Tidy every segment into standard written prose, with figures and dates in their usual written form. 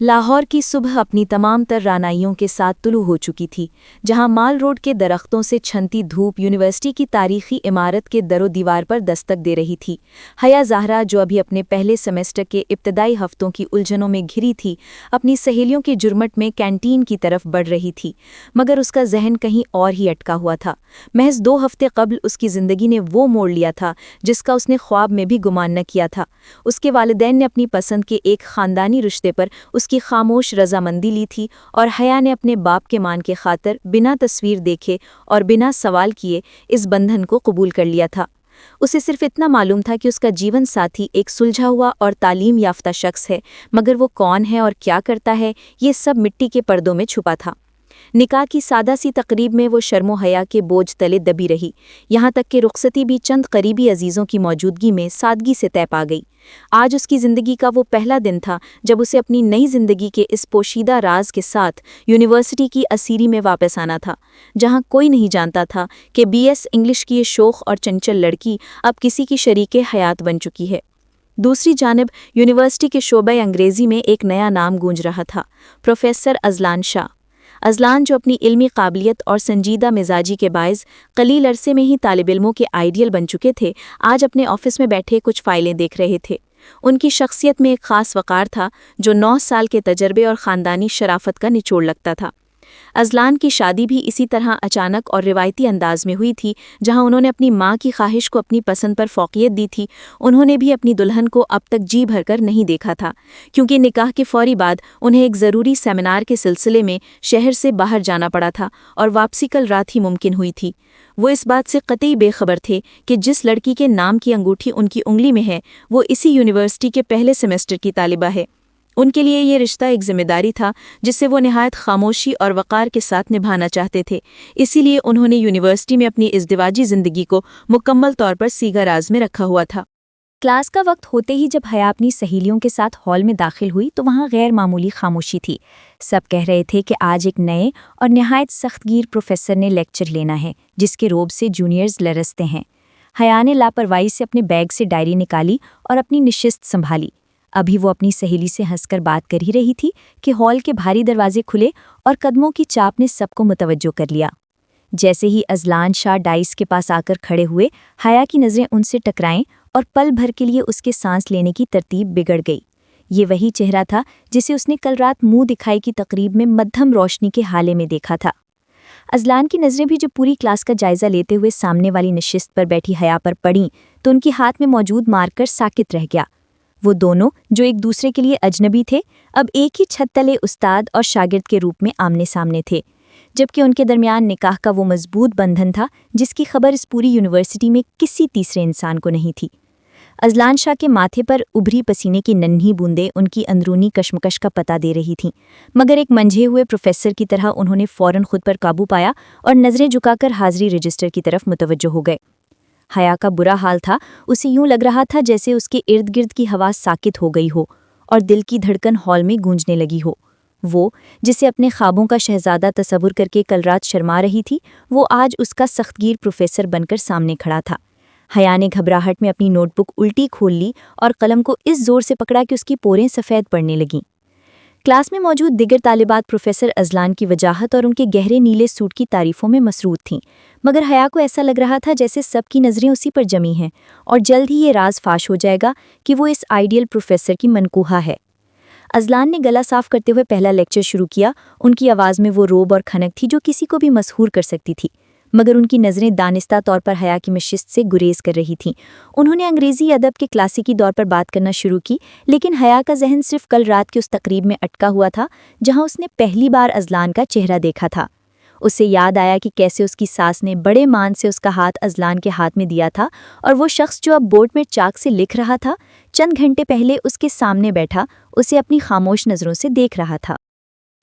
لاہور کی صبح اپنی تمام تر رانائیوں کے ساتھ طلوع ہو چکی تھی، جہاں مال روڈ کے درختوں سے چھنتی دھوپ یونیورسٹی کی تاریخی عمارت کے در و دیوار پر دستک دے رہی تھی۔ حیا زہرا، جو ابھی اپنے پہلے سیمسٹر کے ابتدائی ہفتوں کی الجھنوں میں گھری تھی، اپنی سہیلیوں کے جرمٹ میں کینٹین کی طرف بڑھ رہی تھی، مگر اس کا ذہن کہیں اور ہی اٹکا ہوا تھا۔ محض 2 ہفتے قبل اس کی زندگی نے وہ موڑ لیا تھا جس کا اس نے خواب میں بھی گمان نہ کیا تھا۔ اس کے والدین نے اپنی پسند کے ایک خاندانی رشتے پر اس کی خاموش رضامندی لی تھی، اور حیا نے اپنے باپ کے مان کے خاطر بنا تصویر دیکھے اور بنا سوال کیے اس بندھن کو قبول کر لیا تھا۔ اسے صرف اتنا معلوم تھا کہ اس کا جیون ساتھی ایک سلجھا ہوا اور تعلیم یافتہ شخص ہے، مگر وہ کون ہے اور کیا کرتا ہے، یہ سب مٹی کے پردوں میں چھپا تھا۔ نکاح کی سادہ سی تقریب میں وہ شرم و حیا کے بوجھ تلے دبی رہی، یہاں تک کہ رخصتی بھی چند قریبی عزیزوں کی موجودگی میں سادگی سے طے پا گئی۔ آج اس کی زندگی کا وہ پہلا دن تھا جب اسے اپنی نئی زندگی کے اس پوشیدہ راز کے ساتھ یونیورسٹی کی اسیری میں واپس آنا تھا، جہاں کوئی نہیں جانتا تھا کہ BS انگلش کی یہ شوخ اور چنچل لڑکی اب کسی کی شریک حیات بن چکی ہے۔ دوسری جانب یونیورسٹی کے شعبہ انگریزی میں ایک نیا نام گونج رہا تھا، پروفیسر اذلان شاہ۔ اذلان، جو اپنی علمی قابلیت اور سنجیدہ مزاجی کے باعث قلیل عرصے میں ہی طالب علموں کے آئیڈیل بن چکے تھے، آج اپنے آفس میں بیٹھے کچھ فائلیں دیکھ رہے تھے۔ ان کی شخصیت میں ایک خاص وقار تھا جو 9 سال کے تجربے اور خاندانی شرافت کا نچوڑ لگتا تھا۔ اذلان کی شادی بھی اسی طرح اچانک اور روایتی انداز میں ہوئی تھی، جہاں انہوں نے اپنی ماں کی خواہش کو اپنی پسند پر فوقیت دی تھی۔ انہوں نے بھی اپنی دلہن کو اب تک جی بھر کر نہیں دیکھا تھا، کیونکہ نکاح کے فوری بعد انہیں ایک ضروری سیمینار کے سلسلے میں شہر سے باہر جانا پڑا تھا اور واپسی کل رات ہی ممکن ہوئی تھی۔ وہ اس بات سے قطعی بے خبر تھے کہ جس لڑکی کے نام کی انگوٹھی ان کی انگلی میں ہے، وہ اسی یونیورسٹی کے پہلے سیمسٹر کی طالبہ ہے۔ ان کے لیے یہ رشتہ ایک ذمہ داری تھا جسے وہ نہایت خاموشی اور وقار کے ساتھ نبھانا چاہتے تھے، اسی لیے انہوں نے یونیورسٹی میں اپنی ازدواجی زندگی کو مکمل طور پر سیگا راز میں رکھا ہوا تھا۔ کلاس کا وقت ہوتے ہی جب حیا اپنی سہیلیوں کے ساتھ ہال میں داخل ہوئی تو وہاں غیر معمولی خاموشی تھی۔ سب کہہ رہے تھے کہ آج ایک نئے اور نہایت سخت گیر پروفیسر نے لیکچر لینا ہے جس کے روب سے جونیئرز لرزتے ہیں۔ حیا نے لاپرواہی سے اپنے بیگ سے ڈائری نکالی اور اپنی نشست سنبھالی۔ ابھی وہ اپنی سہیلی سے ہنس کر بات کر ہی رہی تھی کہ ہال کے بھاری دروازے کھلے اور قدموں کی چاپ نے سب کو متوجہ کر لیا۔ جیسے ہی اذلان شاہ ڈائس کے پاس آ کر کھڑے ہوئے، حیا کی نظریں ان سے ٹکرائیں اور پل بھر کے لیے اس کے سانس لینے کی ترتیب بگڑ گئی۔ یہ وہی چہرہ تھا جسے اس نے کل رات منہ دکھائی کی تقریب میں مدھم روشنی کے حالے میں دیکھا تھا۔ اذلان کی نظریں بھی جو پوری کلاس کا جائزہ لیتے ہوئے سامنے والی نشست پر بیٹھی حیا پر پڑیں تو ان کی ہاتھ میں موجود مارکر ساکت رہ گیا۔ وہ دونوں، جو ایک دوسرے کے لیے اجنبی تھے، اب ایک ہی چھت تلے استاد اور شاگرد کے روپ میں آمنے سامنے تھے، جبکہ ان کے درمیان نکاح کا وہ مضبوط بندھن تھا جس کی خبر اس پوری یونیورسٹی میں کسی تیسرے انسان کو نہیں تھی۔ اذلان شاہ کے ماتھے پر ابھری پسینے کی ننھی بوندیں ان کی اندرونی کشمکش کا پتہ دے رہی تھیں، مگر ایک منجھے ہوئے پروفیسر کی طرح انہوں نے فوراً خود پر قابو پایا اور نظریں جھکا کر حاضری رجسٹر کی طرف متوجہ ہو گئے۔ حیا کا برا حال تھا، اسے یوں لگ رہا تھا جیسے اس کے ارد گرد کی ہوا ساکت ہو گئی ہو اور دل کی دھڑکن ہال میں گونجنے لگی ہو۔ وہ، جسے اپنے خوابوں کا شہزادہ تصور کر کے کل رات شرما رہی تھی، وہ آج اس کا سخت گیر پروفیسر بن کر سامنے کھڑا تھا۔ حیا نے گھبراہٹ میں اپنی نوٹ بک الٹی کھول لی اور قلم کو اس زور سے پکڑا کہ اس کی پوریں سفید پڑنے لگیں۔ کلاس میں موجود دیگر طالبات پروفیسر اذلان کی وجاہت اور ان کے گہرے نیلے سوٹ کی تعریفوں میں مسرور تھیں، مگر حیا کو ایسا لگ رہا تھا جیسے سب کی نظریں اسی پر جمی ہیں اور جلد ہی یہ راز فاش ہو جائے گا کہ وہ اس آئیڈیل پروفیسر کی منکوہا ہے۔ اذلان نے گلا صاف کرتے ہوئے پہلا لیکچر شروع کیا۔ ان کی آواز میں وہ روب اور کھنک تھی جو کسی کو بھی مسحور کر سکتی تھی، مگر ان کی نظریں دانستہ طور پر حیا کی نشست سے گریز کر رہی تھیں۔ انہوں نے انگریزی ادب کے کلاسیکی دور پر بات کرنا شروع کی، لیکن حیا کا ذہن صرف کل رات کی اس تقریب میں اٹکا ہوا تھا جہاں اس نے پہلی بار اذلان کا چہرہ دیکھا تھا۔ اسے یاد آیا کہ کیسے اس کی ساس نے بڑے مان سے اس کا ہاتھ اذلان کے ہاتھ میں دیا تھا، اور وہ شخص جو اب بورڈ میں چاک سے لکھ رہا تھا، چند گھنٹے پہلے اس کے سامنے بیٹھا اسے اپنی خاموش نظروں سے دیکھ رہا تھا۔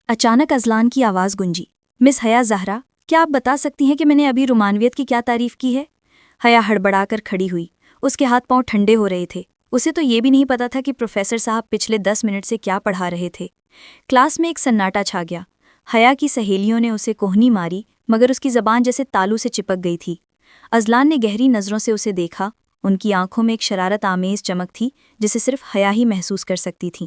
اچانک اذلان کی آواز گونجی، مس حیا زہرا، کیا آپ بتا سکتی ہیں کہ میں نے ابھی رومانویت کی کیا تعریف کی ہے؟ حیا ہڑبڑا کر کھڑی ہوئی، اس کے ہاتھ پاؤں ٹھنڈے ہو رہے تھے۔ اسے تو یہ بھی نہیں پتا تھا کہ پروفیسر صاحب پچھلے 10 منٹ سے کیا پڑھا رہے تھے۔ کلاس میں ایک سناٹا چھا گیا۔ حیا کی سہیلیوں نے اسے کوہنی ماری، مگر اس کی زبان جیسے تالو سے چپک گئی تھی۔ اذلان نے گہری نظروں سے اسے دیکھا، ان کی آنکھوں میں ایک شرارت آمیز چمک تھی جسے صرف حیا ہی محسوس کر سکتی تھی۔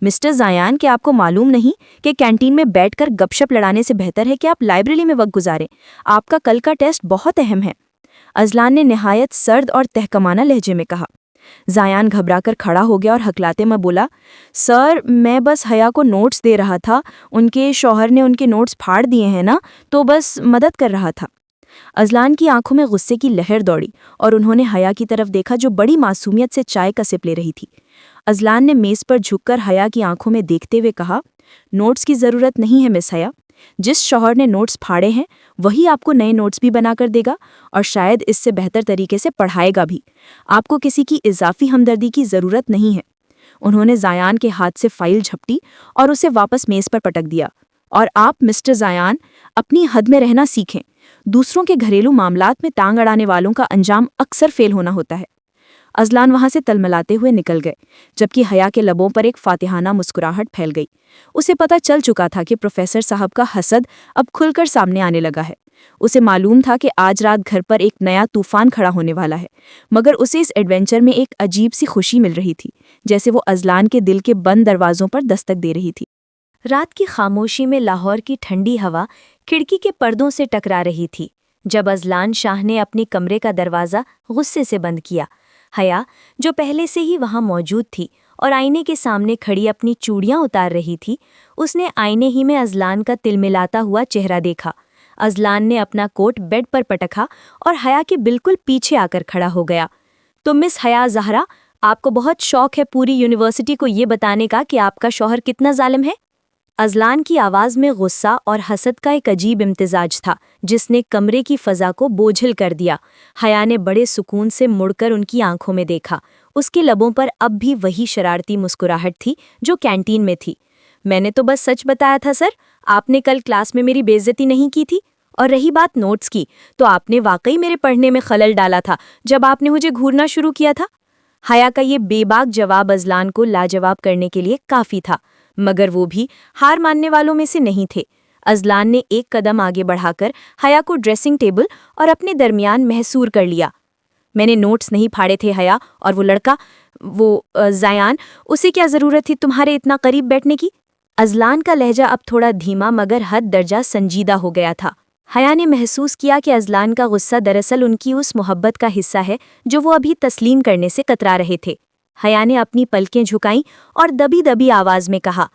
مسٹر زیان، کیا آپ کو معلوم نہیں کہ کینٹین میں بیٹھ کر گپ شپ لڑانے سے بہتر ہے کہ آپ لائبریری میں وقت گزاریں؟ آپ کا کل کا ٹیسٹ بہت اہم ہے۔ اذلان نے نہایت سرد اور تحکمانہ لہجے میں کہا۔ زیان گھبرا کر کھڑا ہو گیا اور ہکلاتے میں بولا، سر میں بس حیا کو نوٹس دے رہا تھا، ان کے شوہر نے ان کے نوٹس پھاڑ دیے ہیں نا، تو بس مدد کر رہا تھا۔ اذلان کی آنکھوں میں غصے کی لہر دوڑی اور انہوں نے حیا کی طرف دیکھا جو بڑی معصومیت سے چائے کا سپ لے رہی تھی۔ اذلان نے میز پر جھک کر حیا کی آنکھوں میں دیکھتے ہوئے کہا، نوٹس کی ضرورت نہیں ہے مس حیا، جس شوہر نے نوٹس پھاڑے ہیں وہی آپ کو نئے نوٹس بھی بنا کر دے گا اور شاید اس سے بہتر طریقے سے پڑھائے گا بھی۔ آپ کو کسی کی اضافی ہمدردی کی ضرورت نہیں ہے۔ انہوں نے زیان کے ہاتھ سے فائل جھپٹی اور اسے واپس میز پر پٹک دیا۔ اور آپ مسٹر زیان اپنی حد میں رہنا سیکھیں۔ دوسروں کے گھریلو معاملات میں ٹانگ اڑانے والوں کا انجام اکثر فیل ہونا ہوتا ہے۔ اذلان وہاں سے تلملاتے ہوئے نکل گئے، جبکہ حیا کے لبوں پر ایک فاتحانہ مسکراہٹ پھیل گئی۔ اسے پتہ چل چکا تھا کہ پروفیسر صاحب کا حسد اب کھل کر سامنے آنے لگا ہے۔ اسے معلوم تھا کہ آج رات گھر پر ایک نیا طوفان کھڑا ہونے والا ہے، مگر اسے اس ایڈونچر میں ایک عجیب سی خوشی مل رہی تھی، جیسے وہ اذلان کے دل کے بند دروازوں پر دستک دے رہی تھی۔ رات کی خاموشی میں لاہور کی ٹھنڈی ہوا کھڑکی کے پردوں سے ٹکرا رہی تھی جب اذلان شاہ نے اپنی کمرے کا دروازہ غصے سے بند کیا۔ حیا، جو پہلے سے ہی وہاں موجود تھی اور آئینے کے سامنے کھڑی اپنی چوڑیاں اتار رہی تھی، اس نے آئینے ہی میں اذلان کا تلملاتا ہوا چہرہ دیکھا۔ اذلان نے اپنا کوٹ بیڈ پر پٹکا اور حیا کے بالکل پیچھے آ کر کھڑا ہو گیا۔ تو مس حیا زہرا، آپ کو بہت شوق ہے پوری یونیورسٹی کو یہ بتانے کا کہ آپ کا شوہر کتنا ظالم ہے؟ اذلان کی آواز میں غصہ اور حسد کا ایک عجیب امتزاج تھا جس نے کمرے کی فضا کو بوجھل کر دیا۔ حیا نے بڑے سکون سے مڑ کر ان کی آنکھوں میں دیکھا۔ اس کے لبوں پر اب بھی وہی شرارتی مسکراہٹ تھی جو کینٹین میں تھی۔ میں نے تو بس سچ بتایا تھا سر، آپ نے کل کلاس میں میری بے عزتی نہیں کی تھی۔ اور رہی بات نوٹس کی، تو آپ نے واقعی میرے پڑھنے میں خلل ڈالا تھا جب آپ نے مجھے گھورنا شروع کیا تھا۔ حیا کا یہ بے باک جواب اذلان کو لاجواب کرنے کے لیے کافی تھا، مگر وہ بھی ہار ماننے والوں میں سے نہیں تھے۔ اذلان نے ایک قدم آگے بڑھا کر حیا کو ڈریسنگ ٹیبل اور اپنے درمیان محصور کر لیا۔ میں نے نوٹس نہیں پھاڑے تھے حیا، اور وہ لڑکا، وہ زیان، اسے کیا ضرورت تھی تمہارے اتنا قریب بیٹھنے کی؟ اذلان کا لہجہ اب تھوڑا دھیما مگر حد درجہ سنجیدہ ہو گیا تھا۔ حیا نے محسوس کیا کہ اذلان کا غصہ دراصل ان کی اس محبت کا حصہ ہے جو وہ ابھی تسلیم کرنے سے کترا رہے تھے۔ حیا نے اپنی پلکیں جھکائیں اور دبی دبی آواز میں کہا،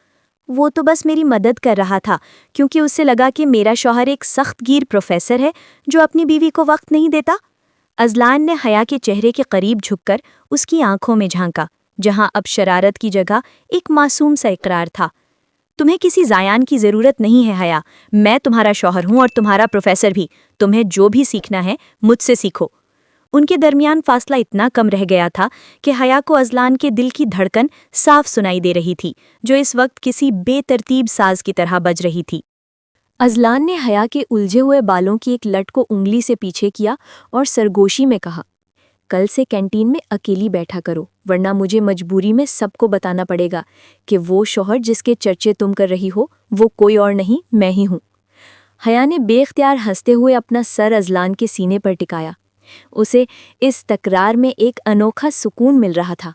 وہ تو بس میری مدد کر رہا تھا کیونکہ اسے لگا کہ میرا شوہر ایک سخت گیر پروفیسر ہے جو اپنی بیوی کو وقت نہیں دیتا۔ اذلان نے حیا کے چہرے کے قریب جھک کر اس کی آنکھوں میں جھانکا، جہاں اب شرارت کی جگہ ایک معصوم سا اقرار تھا۔ تمہیں کسی زیان کی ضرورت نہیں ہے حیا، میں تمہارا شوہر ہوں اور تمہارا پروفیسر بھی، تمہیں جو بھی سیکھنا ہے مجھ سے سیکھو۔ ان کے درمیان فاصلہ اتنا کم رہ گیا تھا کہ حیا کو اذلان کے دل کی دھڑکن صاف سنائی دے رہی تھی جو اس وقت کسی بے ترتیب ساز کی طرح بج رہی تھی۔ اذلان نے حیا کے الجھے ہوئے بالوں کی ایک لٹ کو انگلی سے پیچھے کیا اور سرگوشی میں کہا، کل سے کینٹین میں اکیلی بیٹھا کرو، ورنہ مجھے مجبوری میں سب کو بتانا پڑے گا کہ وہ شوہر جس کے چرچے تم کر رہی ہو وہ کوئی اور نہیں، میں ہی ہوں۔ حیا نے بے اختیار ہنستے ہوئے اپنا سر اذلان کے سینے پر ٹکایا۔ اسے اس تکرار میں ایک انوکھا سکون مل رہا تھا۔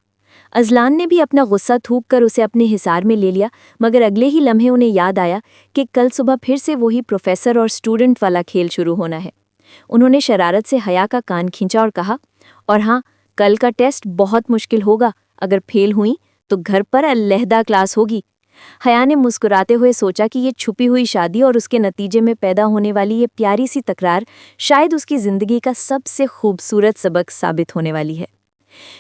اذلان نے بھی اپنا غصہ تھوک کر اسے اپنے حصار میں لے لیا، مگر اگلے ہی لمحے انہیں یاد آیا کہ کل صبح پھر سے وہی پروفیسر اور اسٹوڈنٹ والا کھیل شروع ہونا ہے۔ انہوں نے شرارت سے حیا کا کان کھینچا اور کہا، اور ہاں، کل کا ٹیسٹ بہت مشکل ہوگا، اگر فیل ہوئیں تو گھر پر علیحدہ کلاس ہوگی۔ حیا نے مسکراتے ہوئے سوچا کہ یہ چھپی ہوئی شادی اور اس کے نتیجے میں پیدا ہونے والی یہ پیاری سی تکرار شاید اس کی زندگی کا سب سے خوبصورت سبق ثابت ہونے والی ہے۔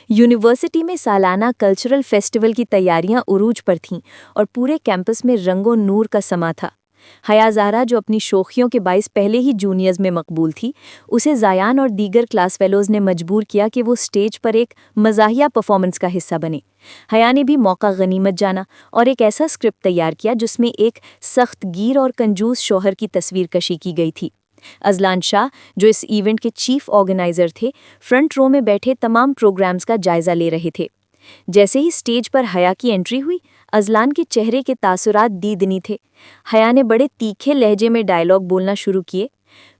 یونیورسٹی میں سالانہ کلچرل فیسٹیول کی تیاریاں عروج پر تھیں اور پورے کیمپس میں رنگ و نور کا سما تھا۔ حیا زہرا، جو اپنی شوخیوں کے باعث پہلے ہی جونیئرز میں مقبول تھی، اسے زیان اور دیگر کلاس فیلوز نے مجبور کیا کہ وہ سٹیج پر ایک مزاحیہ پرفارمنس کا حصہ بنے۔ حیا نے بھی موقع غنیمت جانا اور ایک ایسا اسکرپٹ تیار کیا جس میں ایک سخت گیر اور کنجوس شوہر کی تصویر کشی کی گئی تھی۔ اذلان شاہ، جو اس ایونٹ کے چیف آرگنائزر تھے، فرنٹ رو میں بیٹھے تمام پروگرامز کا جائزہ لے رہے تھے۔ جیسے ہی سٹیج پر حیا کی انٹری ہوئی، اذلان کے چہرے کے تاثرات دیدنی تھے۔ حیا نے بڑے تیکھے لہجے میں ڈائلاگ بولنا شروع کیے،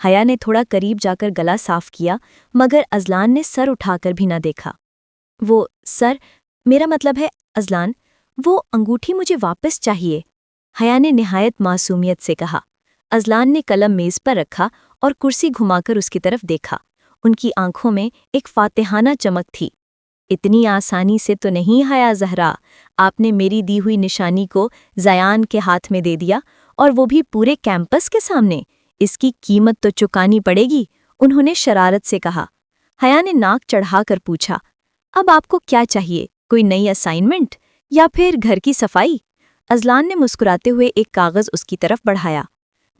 حیا نے تھوڑا قریب جا کر گلا صاف کیا مگر ازلان نے سر اٹھا کر بھی نہ دیکھا۔ وہ سر، میرا مطلب ہے ازلان، وہ انگوٹھی مجھے واپس چاہیے، حیا نے نہایت معصومیت سے کہا۔ ازلان نے قلم میز پر رکھا اور کرسی گھما کر اس کی طرف دیکھا۔ ان کی آنکھوں میں ایک فاتحانہ چمک تھی۔ اتنی آسانی سے تو نہیں حیا زہرا، آپ نے میری دی ہوئی نشانی کو زیان کے ہاتھ میں دے دیا، اور وہ بھی پورے کیمپس کے سامنے۔ اس کی قیمت تو چکانی پڑے گی، انہوں نے شرارت سے کہا۔ حیا نے ناک چڑھا کر پوچھا، اب آپ کو کیا چاہیے، کوئی نئی اسائنمنٹ یا پھر گھر کی صفائی؟ ازلان نے مسکراتے ہوئے ایک کاغذ اس کی طرف بڑھایا۔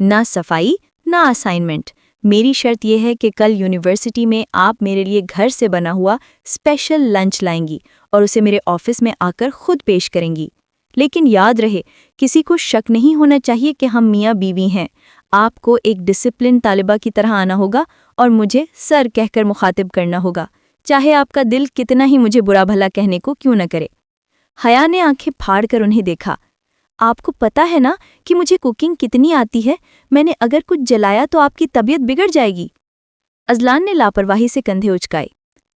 نہ صفائی نہ اسائنمنٹ، میری شرط یہ ہے کہ کل یونیورسٹی میں آپ میرے لیے گھر سے بنا ہوا اسپیشل لنچ لائیں گی اور اسے میرے آفس میں آ کر خود پیش کریں گی۔ لیکن یاد رہے، کسی کو شک نہیں ہونا چاہیے کہ ہم میاں بیوی ہیں۔ آپ کو ایک ڈسپلن طالبہ کی طرح آنا ہوگا اور مجھے سر کہہ کر مخاطب کرنا ہوگا، چاہے آپ کا دل کتنا ہی مجھے برا بھلا کہنے کو کیوں نہ کرے۔ حیا نے آنکھیں پھاڑ کر انہیں دیکھا۔ آپ کو پتا ہے نا کہ مجھے کوکنگ کتنی آتی ہے، میں نے اگر کچھ جلایا تو آپ کی طبیعت بگڑ جائے گی۔ ازلان نے لاپرواہی سے کندھے اچکائے۔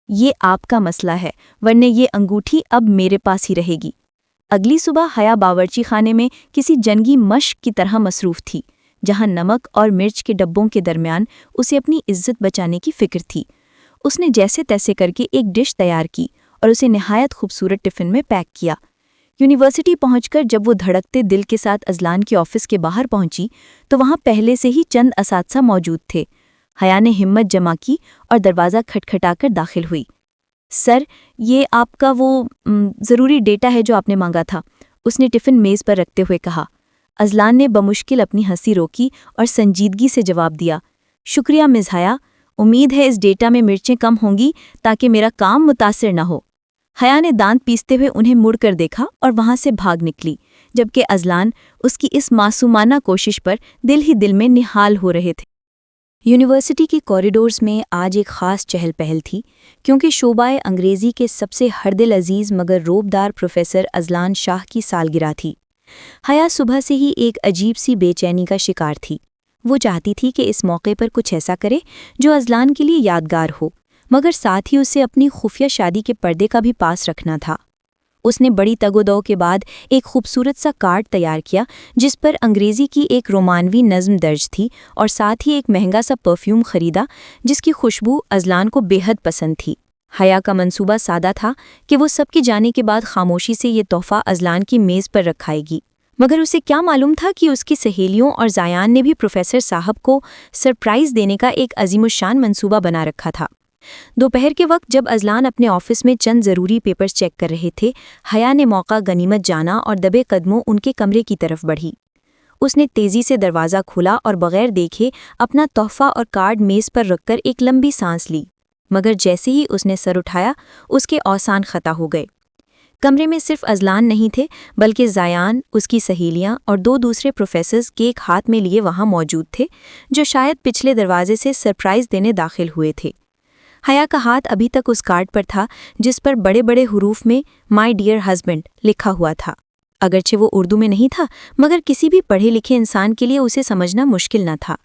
یہ آپ کا مسئلہ ہے، ورنہ یہ انگوٹھی اب میرے پاس ہی رہے گی۔ اگلی صبح حیا باورچی خانے میں کسی جنگی مشق کی طرح مصروف تھی، جہاں نمک اور مرچ کے ڈبوں کے درمیان اسے اپنی عزت بچانے کی فکر تھی۔ اس نے جیسے تیسے کر کے ایک ڈش تیار کی اور اسے نہایت خوبصورت ٹفن میں پیک کیا۔ یونیورسٹی پہنچ کر جب وہ دھڑکتے دل کے ساتھ ازلان کے آفس کے باہر پہنچی تو وہاں پہلے سے ہی چند اساتذہ موجود تھے۔ حیا نے ہمت جمع کی اور دروازہ کھٹکھٹا کر داخل ہوئی۔ سر، یہ آپ کا وہ ضروری ڈیٹا ہے جو آپ نے مانگا تھا، اس نے ٹفن میز پر رکھتے ہوئے کہا۔ ازلان نے بمشکل اپنی ہنسی روکی اور سنجیدگی سے جواب دیا، شکریہ مز حیا، امید ہے اس ڈیٹا میں مرچیں کم ہوں گی تاکہ میرا کام متاثر نہ ہو۔ حیا نے دانت پیستے ہوئے انہیں مڑ کر دیکھا اور وہاں سے بھاگ نکلی، جبکہ ازلان اس کی اس معصومانہ کوشش پر دل ہی دل میں نہال ہو رہے تھے۔ یونیورسٹی کے کوریڈورز میں آج ایک خاص چہل پہل تھی، کیونکہ شعبہ انگریزی کے سب سے ہردل عزیز مگر روبدار پروفیسر ازلان شاہ کی سالگرہ تھی۔ حیا صبح سے ہی ایک عجیب سی بے چینی کا شکار تھی۔ وہ چاہتی تھی کہ اس موقع پر کچھ ایسا کرے جو ازلان کے لیے یادگار ہو، مگر ساتھ ہی اسے اپنی خفیہ شادی کے پردے کا بھی پاس رکھنا تھا۔ اس نے بڑی تگ و دو کے بعد ایک خوبصورت سا کارڈ تیار کیا جس پر انگریزی کی ایک رومانوی نظم درج تھی، اور ساتھ ہی ایک مہنگا سا پرفیوم خریدا جس کی خوشبو ازلان کو بے حد پسند تھی۔ حیا کا منصوبہ سادہ تھا کہ وہ سب کے جانے کے بعد خاموشی سے یہ تحفہ ازلان کی میز پر رکھائے گی، مگر اسے کیا معلوم تھا کہ اس کی سہیلیوں اور زایان نے بھی پروفیسر صاحب کو سرپرائز دینے کا ایک عظیم الشان منصوبہ بنا رکھا تھا۔ دوپہر کے وقت جب ازلان اپنے آفس میں چند ضروری پیپرز چیک کر رہے تھے، حیا نے موقع غنیمت جانا اور دبے قدموں ان کے کمرے کی طرف بڑھی۔ اس نے تیزی سے دروازہ کھولا اور بغیر دیکھے اپنا تحفہ اور کارڈ میز پر رکھ کر ایک لمبی سانس لی، مگر جیسے ہی اس نے سر اٹھایا اس کے اوسان خطا ہو گئے۔ کمرے میں صرف ازلان نہیں تھے بلکہ زایان، اس کی سہیلیاں اور دو دوسرے پروفیسرز کیک ہاتھ میں لیے وہاں موجود تھے، جو شاید پچھلے دروازے سے سرپرائز دینے داخل ہوئے تھے۔ حیا کا ہاتھ ابھی تک اس کارڈ پر تھا جس پر بڑے بڑے حروف میں مائی ڈیئر ہسبینڈ لکھا ہوا تھا۔ اگرچہ وہ اردو میں نہیں تھا، مگر کسی بھی پڑھے لکھے انسان کے لیے اسے سمجھنا مشکل نہ تھا۔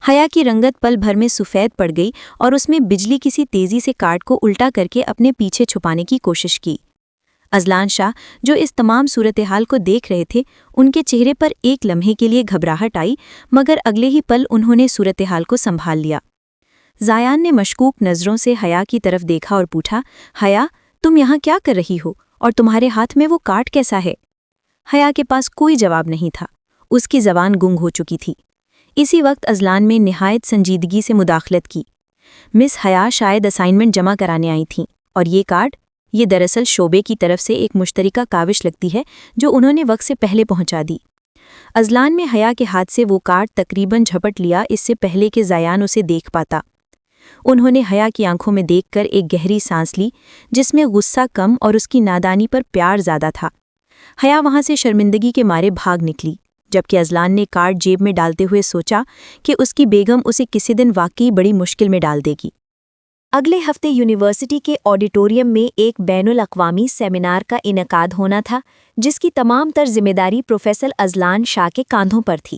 حیا کی رنگت پل بھر میں سفید پڑ گئی اور اس میں بجلی کسی تیزی سے کارڈ کو الٹا کر کے اپنے پیچھے چھپانے کی کوشش کی۔ ازلان شاہ، جو اس تمام صورتحال کو دیکھ رہے تھے، ان کے چہرے پر ایک لمحے کے لیے گھبراہٹ آئی، مگر اگلے ہی پل انہوں نے صورتحال کو سنبھال لیا۔ زایان نے مشکوک نظروں سے حیا کی طرف دیکھا اور پوچھا، حیا، تم یہاں کیا کر رہی ہو اور تمہارے ہاتھ میں وہ کارڈ کیسا ہے؟ حیا کے پاس کوئی جواب نہیں تھا، اس کی زبان گنگ ہو چکی تھی۔ اسی وقت ازلان میں نہایت سنجیدگی سے مداخلت کی۔ مس حیا شاید اسائنمنٹ جمع کرانے آئی تھیں، اور یہ کارڈ، یہ دراصل شعبے کی طرف سے ایک مشترکہ کاوش لگتی ہے جو انہوں نے وقت سے پہلے پہنچا دی۔ ازلان میں حیا کے ہاتھ سے وہ کارڈ تقریباً جھپٹ لیا اس سے پہلے کہ زایان اسے دیکھ پاتا۔ انہوں نے حیا کی آنکھوں میں دیکھ کر ایک گہری سانس لی جس میں غصہ کم اور اس کی نادانی پر پیار زیادہ تھا۔ حیا وہاں سے شرمندگی کے مارے بھاگ نکلی، جبکہ ازلان نے کارڈ جیب میں ڈالتے ہوئے سوچا کہ اس کی بیگم اسے کسی دن واقعی بڑی مشکل میں ڈال دے گی۔ اگلے ہفتے یونیورسٹی کے آڈیٹوریم میں ایک بین الاقوامی سیمینار کا انعقاد ہونا تھا جس کی تمام تر ذمہ داری پروفیسر ازلان شاہ کے کاندھوں پر تھی۔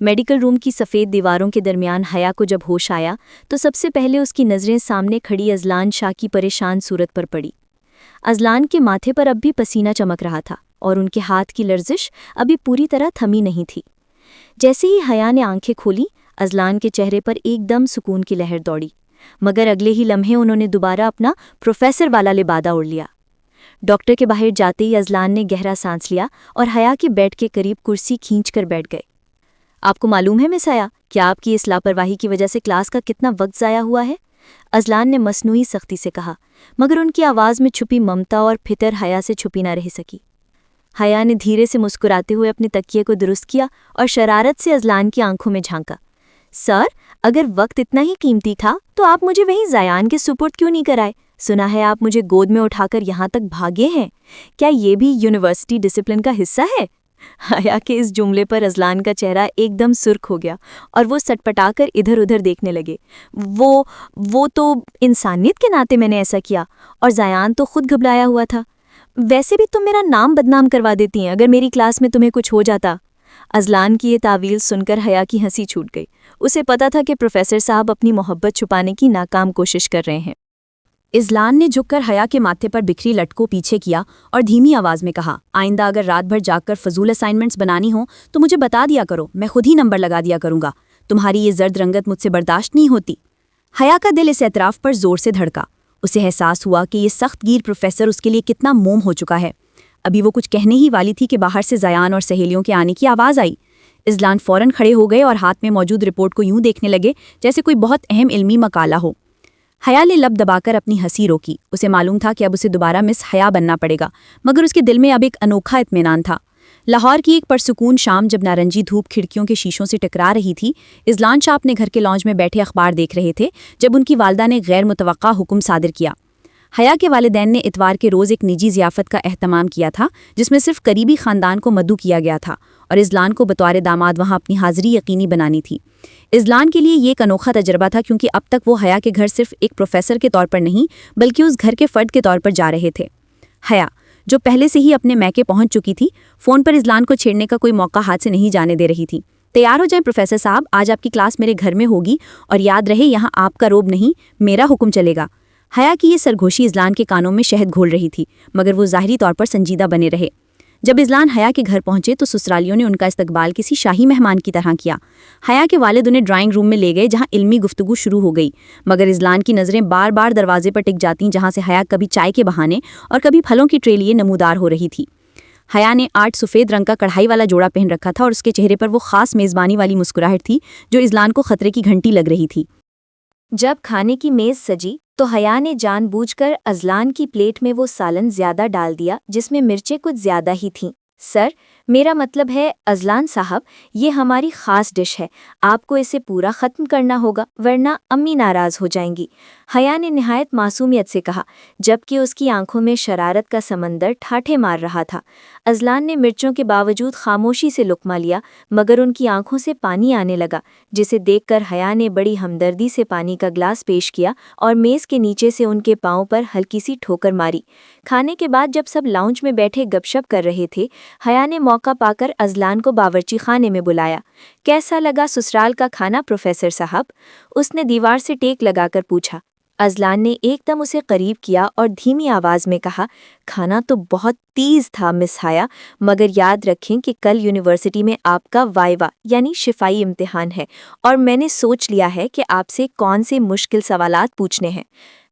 میڈیکل روم کی سفید دیواروں کے درمیان حیا کو جب ہوش آیا تو سب سے پہلے اس کی نظریں سامنے کھڑی اذلان شاہ کی پریشان صورت پر پڑی۔ اذلان کے ماتھے پر اب بھی پسینہ چمک رہا تھا اور ان کے ہاتھ کی لرزش ابھی پوری طرح تھمی نہیں تھی۔ جیسے ہی حیا نے آنکھیں کھولیں، اذلان کے چہرے پر ایک دم سکون کی لہر دوڑی، مگر اگلے ہی لمحے انہوں نے دوبارہ اپنا پروفیسر والا لبادہ اوڑھ لیا۔ ڈاکٹر کے باہر جاتے ہی اذلان نے گہرا سانس لیا اور حیا کے بیڈ کے قریب کرسی کھینچ کر بیٹھ گئے۔ آپ کو معلوم ہے مس حیا کہ آپ کی اس لاپرواہی کی وجہ سے کلاس کا کتنا وقت ضائع ہوا ہے؟ اذلان نے مصنوعی سختی سے کہا، مگر ان کی آواز میں چھپی ممتا اور فطر حیا سے چھپی نہ رہ سکی۔ حیا نے دھیرے سے مسکراتے ہوئے اپنے تکیے کو درست کیا اور شرارت سے اذلان کی آنکھوں میں جھانکا۔ سر، اگر وقت اتنا ہی قیمتی تھا تو آپ مجھے وہیں زیان کے سپرد کیوں نہیں کرائے؟ سنا ہے آپ مجھے گود میں اٹھا کر یہاں تک بھاگے ہیں۔ کیا یہ بھی یونیورسٹی ڈسپلن کا حصہ ہے؟ حیا کے اس جملے پر اذلان کا چہرہ ایک دم سرخ ہو گیا اور وہ سٹپٹا کر ادھر ادھر دیکھنے لگے۔ وہ تو انسانیت کے ناطے میں نے ایسا کیا، اور زیان تو خود گھبرایا ہوا تھا۔ ویسے بھی تم میرا نام بدنام کروا دیتی ہیں اگر میری کلاس میں تمہیں کچھ ہو جاتا۔ اذلان کی یہ تعویل سن کر حیا کی ہنسی چھوٹ گئی۔ اسے پتا تھا کہ پروفیسر صاحب اپنی محبت چھپانے کی ناکام کوشش کر رہے ہیں۔ اذلان نے جھک کر حیا کے ماتھے پر بکھری لٹ کو پیچھے کیا اور دھیمی آواز میں کہا، آئندہ اگر رات بھر جاگ کر فضول اسائنمنٹس بنانی ہوں تو مجھے بتا دیا کرو، میں خود ہی نمبر لگا دیا کروں گا۔ تمہاری یہ زرد رنگت مجھ سے برداشت نہیں ہوتی۔ حیا کا دل اس اعتراف پر زور سے دھڑکا۔ اسے احساس ہوا کہ یہ سخت گیر پروفیسر اس کے لیے کتنا موم ہو چکا ہے۔ ابھی وہ کچھ کہنے ہی والی تھی کہ باہر سے زیان اور سہیلیوں کے آنے کی آواز آئی۔ اذلان فوراً کھڑے ہو گئے اور ہاتھ میں موجود رپورٹ کو یوں دیکھنے لگے جیسے کوئی بہت اہم علمی مقالہ ہو۔ حیا نے لب دبا کر اپنی ہنسی روکی۔ اسے معلوم تھا کہ اب اسے دوبارہ مس حیا بننا پڑے گا، مگر اس کے دل میں اب ایک انوکھا اطمینان تھا۔ لاہور کی ایک پرسکون شام جب نارنجی دھوپ کھڑکیوں کے شیشوں سے ٹکرا رہی تھی، اذلان شاہ اپنے گھر کے لانج میں بیٹھے اخبار دیکھ رہے تھے جب ان کی والدہ نے غیر متوقع حکم صادر کیا۔ حیا کے والدین نے اتوار کے روز ایک نجی ضیافت کا اہتمام کیا تھا جس میں صرف قریبی خاندان کو مدعو کیا گیا تھا اور اذلان کو بطور داماد وہاں اپنی حاضری یقینی بنانی تھی۔ اذلان کے لیے یہ ایک انوکھا تجربہ تھا کیونکہ اب تک وہ حیا کے گھر صرف ایک پروفیسر کے طور پر نہیں بلکہ اس گھر کے فرد کے طور پر جا رہے تھے۔ حیا، جو پہلے سے ہی اپنے میکے پہنچ چکی تھی، فون پر اذلان کو چھیڑنے کا کوئی موقع ہاتھ سے نہیں جانے دے رہی تھی۔ تیار ہو جائیں پروفیسر صاحب، آج آپ کی کلاس میرے گھر میں ہوگی اور یاد رہے یہاں آپ کا روب نہیں میرا حکم چلے گا۔ حیا کی یہ سرگوشی اذلان کے کانوں میں شہد گھول رہی تھی، مگر وہ ظاہری طور پر سنجیدہ بنے رہے۔ جب اذلان حیا کے گھر پہنچے تو سسرالیوں نے ان کا استقبال کسی شاہی مہمان کی طرح کیا۔ حیا کے والد انہیں ڈرائنگ روم میں لے گئے جہاں علمی گفتگو شروع ہو گئی، مگر اذلان کی نظریں بار بار دروازے پر ٹک جاتیں جہاں سے حیا کبھی چائے کے بہانے اور کبھی پھلوں کی ٹرے لیے نمودار ہو رہی تھی۔ حیا نے آج سفید رنگ کا کڑھائی والا جوڑا پہن رکھا تھا اور اس کے چہرے پر وہ خاص میزبانی والی مسکراہٹ تھی جو اذلان کو خطرے کی گھنٹی لگ رہی تھی۔ جب کھانے کی میز سجی تو حیا نے جان بوجھ کر اذلان کی پلیٹ میں وہ سالن زیادہ ڈال دیا جس میں مرچیں کچھ زیادہ ہی تھیں۔ سر، میرا مطلب ہے اذلان صاحب، یہ ہماری خاص ڈش ہے، آپ کو اسے پورا ختم کرنا ہوگا ورنہ امی ناراض ہو جائیں گی، حیا نے نہایت معصومیت سے کہا، جبکہ اس کی آنکھوں میں شرارت کا سمندر ٹھاٹھے مار رہا تھا۔ اذلان نے مرچوں کے باوجود خاموشی سے لقمہ لیا، مگر ان کی آنکھوں سے پانی آنے لگا، جسے دیکھ کر حیا نے بڑی ہمدردی سے پانی کا گلاس پیش کیا اور میز کے نیچے سے ان کے پاؤں پر ہلکی سی ٹھوکر ماری۔ کھانے کے بعد جب سب لاؤنج میں بیٹھے گپ شپ کر رہے تھے، حیا نے موقع پا کر اذلان کو باورچی خانے میں بلایا۔ کیسا لگا سسرال کا کھانا پروفیسر صاحب؟ اس نے دیوار سے ٹیک لگا کر پوچھا۔ اذلان نے ایک دم اسے قریب کیا اور دھیمی آواز میں کہا، کھانا تو بہت تیز تھا مس حیا، مگر یاد رکھیں کہ کل یونیورسٹی میں آپ کا وائوا یعنی شفائی امتحان ہے اور میں نے سوچ لیا ہے کہ آپ سے کون سے مشکل سوالات پوچھنے ہیں۔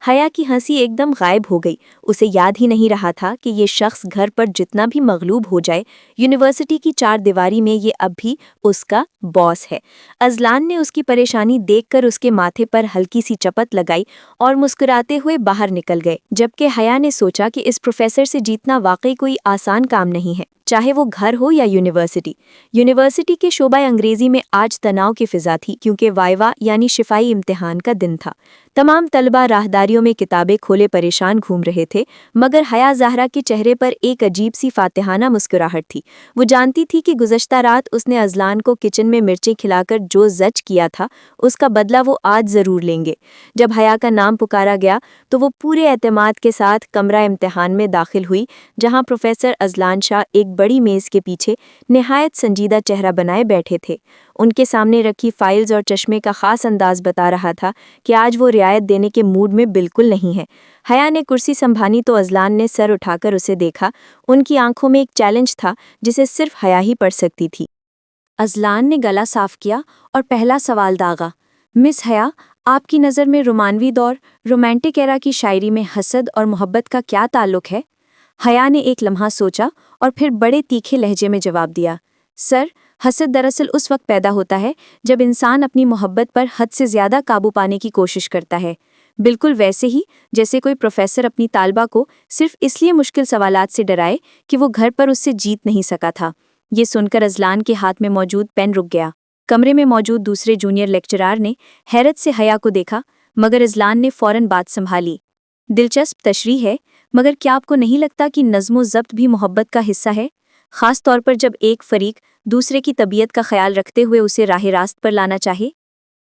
حیا کی ہنسی ایک دم غائب ہو گئی۔ اسے یاد ہی نہیں رہا تھا کہ یہ شخص گھر پر جتنا بھی مغلوب ہو جائے، یونیورسٹی کی چار دیواری میں یہ اب بھی اس کا باس ہے۔ اذلان نے اس کی پریشانی دیکھ کر اس کے ماتھے پر ہلکی سی چپت لگائی اور مسکراتے ہوئے باہر نکل گئے، جبکہ حیا نے سوچا کہ اس پروفیسر سے جیتنا واقعی کوئی آسان کام نہیں ہے، چاہے وہ گھر ہو یا یونیورسٹی۔ یونیورسٹی کے شعبہ انگریزی میں آج تناؤ کی فضا تھی کیونکہ وائوا یعنی شفائی امتحان کا دن تھا۔ تمام طلبہ راہداریوں میں کتابیں کھولے پریشان گھوم رہے تھے، مگر حیا زہرا کے چہرے پر ایک عجیب سی فاتحانہ مسکراہٹ تھی۔ وہ جانتی تھی کہ گزشتہ رات اس نے اذلان کو کچن میں مرچیں کھلا کر جو زج کیا تھا اس کا بدلہ وہ آج ضرور لیں گے۔ جب حیا کا نام پکارا گیا تو وہ پورے اعتماد کے ساتھ کمرہ امتحان میں داخل ہوئی جہاں پروفیسر اذلان شاہ ایک بڑی میز کے پیچھے نہایت سنجیدہ چہرہ بنائے بیٹھے تھے۔ ان کے سامنے رکھی فائلز اور چشمے کا خاص انداز بتا رہا تھا کہ آج وہ رعایت دینے کے موڈ میں بالکل نہیں ہے۔ حیا نے کرسی سنبھانی تو اذلان نے سر اٹھا کر اسے دیکھا۔ ان کی آنکھوں میں ایک چیلنج تھا جسے صرف حیا ہی پڑھ سکتی تھی۔ اذلان نے گلا صاف کیا اور پہلا سوال داغا، مس حیا، آپ کی نظر میں رومانوی دور، رومانٹک ایرا کی شاعری میں حسد اور محبت کا کیا تعلق ہے؟ حیا نے ایک لمحہ سوچا اور پھر بڑے تیکھے لہجے میں جواب دیا، سر، حسد دراصل اس وقت پیدا ہوتا ہے جب انسان اپنی محبت پر حد سے زیادہ قابو پانے کی کوشش کرتا ہے، بالکل ویسے ہی جیسے کوئی پروفیسر اپنی طالبہ کو صرف اس لیے مشکل سوالات سے ڈرائے کہ وہ گھر پر اس سے جیت نہیں سکا تھا۔ یہ سن کر اذلان کے ہاتھ میں موجود پین رک گیا۔ کمرے میں موجود دوسرے جونیئر لیکچرار نے حیرت سے حیا کو دیکھا، مگر اذلان نے فوراً بات سنبھالی، دلچسپ تشریح ہے، مگر کیا آپ کو نہیں لگتا کہ نظم و ضبط بھی محبت کا حصہ ہے، خاص طور پر جب ایک فریق دوسرے کی طبیعت کا خیال رکھتے ہوئے اسے راہ راست پر لانا چاہے؟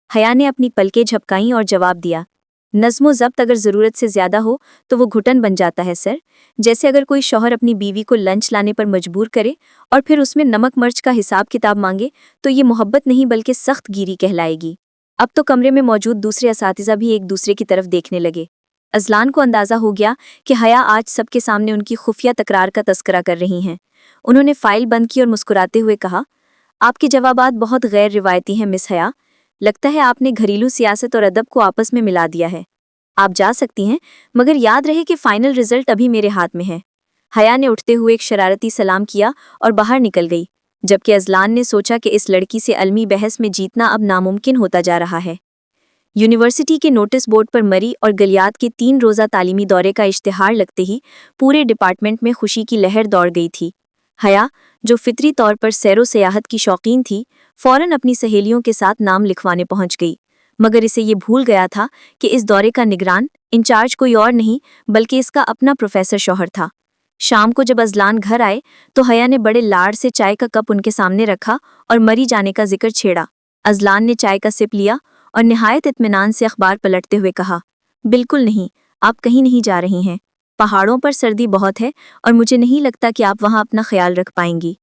حیا نے اپنی پلکیں جھپکائیں اور جواب دیا، نظم و ضبط اگر ضرورت سے زیادہ ہو تو وہ گھٹن بن جاتا ہے سر، جیسے اگر کوئی شوہر اپنی بیوی کو لنچ لانے پر مجبور کرے اور پھر اس میں نمک مرچ کا حساب کتاب مانگے تو یہ محبت نہیں بلکہ سخت گیری کہلائے گی۔ اب تو کمرے میں موجود دوسرے اساتذہ بھی ایک دوسرے کی طرف دیکھنے لگے۔ اذلان کو اندازہ ہو گیا کہ حیا آج سب کے سامنے ان کی خفیہ تکرار کا تذکرہ کر رہی ہیں۔ انہوں نے فائل بند کی اور مسکراتے ہوئے کہا، آپ کے جوابات بہت غیر روایتی ہیں مس حیا، لگتا ہے آپ نے گھریلو سیاست اور ادب کو آپس میں ملا دیا ہے۔ آپ جا سکتی ہیں، مگر یاد رہے کہ فائنل رزلٹ ابھی میرے ہاتھ میں ہے۔ حیا نے اٹھتے ہوئے ایک شرارتی سلام کیا اور باہر نکل گئی، جبکہ اذلان نے سوچا کہ اس لڑکی سے علمی بحث میں جیتنا اب ناممکن ہوتا جا رہا ہے۔ یونیورسٹی کے نوٹس بورڈ پر مری اور گلیات کے 3 روزہ تعلیمی دورے کا اشتہار لگتے ہی پورے ڈپارٹمنٹ میں خوشی کی لہر دوڑ گئی تھی۔ حیا، جو فطری طور پر سیر و سیاحت کی شوقین تھی، فوراً اپنی سہیلیوں کے ساتھ نام لکھوانے پہنچ گئی، مگر اسے یہ بھول گیا تھا کہ اس دورے کا نگران انچارج کوئی اور نہیں بلکہ اس کا اپنا پروفیسر شوہر تھا۔ شام کو جب اذلان گھر آئے تو حیا نے بڑے لاڑ سے چائے کا کپ ان کے سامنے رکھا اور مری جانے کا ذکر چھیڑا۔ اذلان نے چائے کا سپ لیا اور نہایت اطمینان سے اخبار پلٹتے ہوئے کہا، بالکل نہیں، آپ کہیں نہیں جا رہی ہیں، پہاڑوں پر سردی بہت ہے اور مجھے نہیں لگتا کہ آپ وہاں اپنا خیال رکھ پائیں گی۔